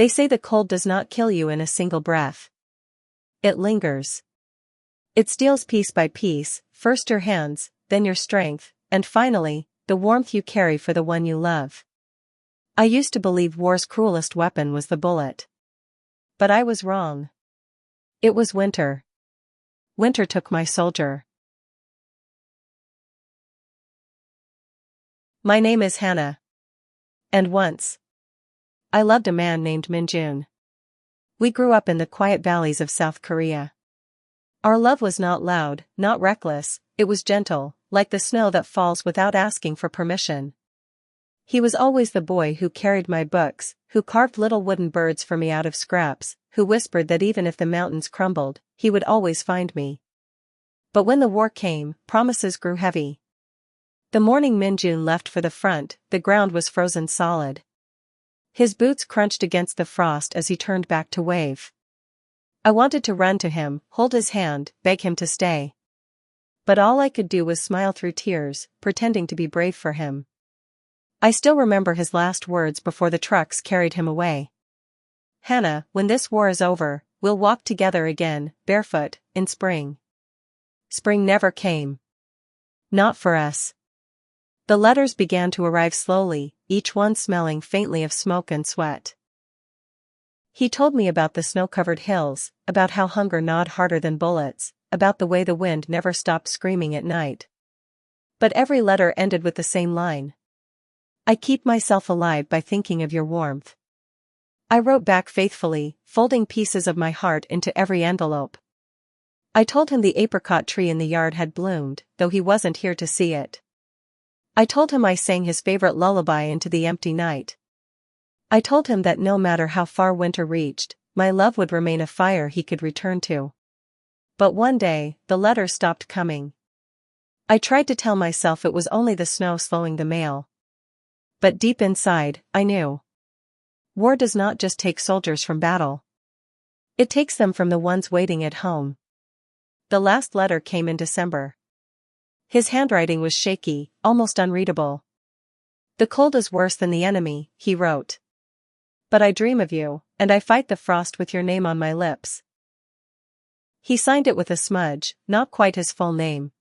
They say the cold does not kill you in a single breath. It lingers. It steals piece by piece, first your hands, then your strength, and finally, the warmth you carry for the one you love. I used to believe war's cruelest weapon was the bullet. But I was wrong. It was winter. Winter took my soldier. My name is Hannah. And once, I loved a man named Min-jun. We grew up in the quiet valleys of South Korea. Our love was not loud, not reckless, it was gentle, like the snow that falls without asking for permission. He was always the boy who carried my books, who carved little wooden birds for me out of scraps, who whispered that even if the mountains crumbled, he would always find me. But when the war came, promises grew heavy. The morning Min-jun left for the front, the ground was frozen solid. His boots crunched against the frost as he turned back to wave. I wanted to run to him, hold his hand, beg him to stay. But all I could do was smile through tears, pretending to be brave for him. I still remember his last words before the trucks carried him away. Hannah, when this war is over, we'll walk together again, barefoot, in spring. Spring never came. Not for us. The letters began to arrive slowly, each one smelling faintly of smoke and sweat. He told me about the snow-covered hills, about how hunger gnawed harder than bullets, about the way the wind never stopped screaming at night. But every letter ended with the same line. I keep myself alive by thinking of your warmth. I wrote back faithfully, folding pieces of my heart into every envelope. I told him the apricot tree in the yard had bloomed, though he wasn't here to see it. I told him I sang his favorite lullaby into the empty night. I told him that no matter how far winter reached, my love would remain a fire he could return to. But one day, the letters stopped coming. I tried to tell myself it was only the snow slowing the mail. But deep inside, I knew. War does not just take soldiers from battle. It takes them from the ones waiting at home. The last letter came in December. His handwriting was shaky, almost unreadable. The cold is worse than the enemy, he wrote. But I dream of you, and I fight the frost with your name on my lips. He signed it with a smudge, not quite his full name.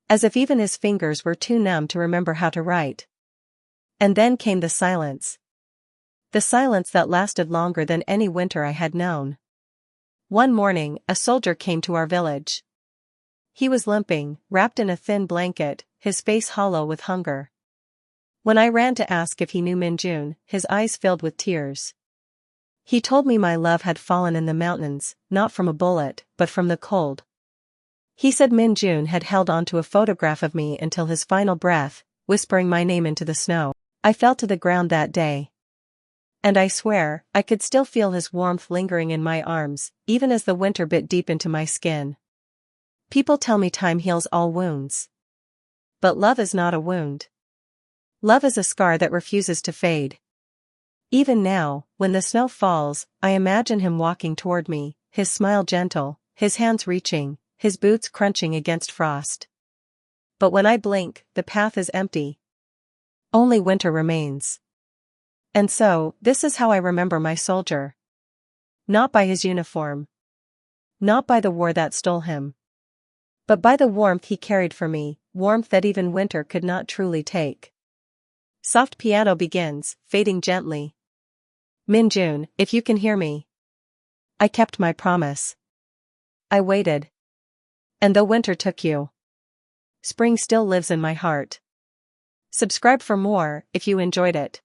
As if even his fingers were too numb to remember how to write. And then came the silence. The silence that lasted longer than any winter I had known. One morning, a soldier came to our village. He was limping, wrapped in a thin blanket, his face hollow with hunger. When I ran to ask if he knew Min-jun, his eyes filled with tears. He told me my love had fallen in the mountains, not from a bullet, but from the cold. He said Min-jun had held on to a photograph of me until his final breath, whispering my name into the snow. I fell to the ground that day. And I swear, I could still feel his warmth lingering in my arms, even as the winter bit deep into my skin. People tell me time heals all wounds. But love is not a wound. Love is a scar that refuses to fade. Even now, when the snow falls, I imagine him walking toward me, his smile gentle, his hands reaching, his boots crunching against frost. But when I blink, the path is empty. Only winter remains. And so, this is how I remember my soldier. Not by his uniform. Not by the war that stole him. But by the warmth he carried for me, warmth that even winter could not truly take. Soft piano begins, fading gently. Min-jun, if you can hear me. I kept my promise. I waited. And though winter took you, spring still lives in my heart. Subscribe for more, if you enjoyed it.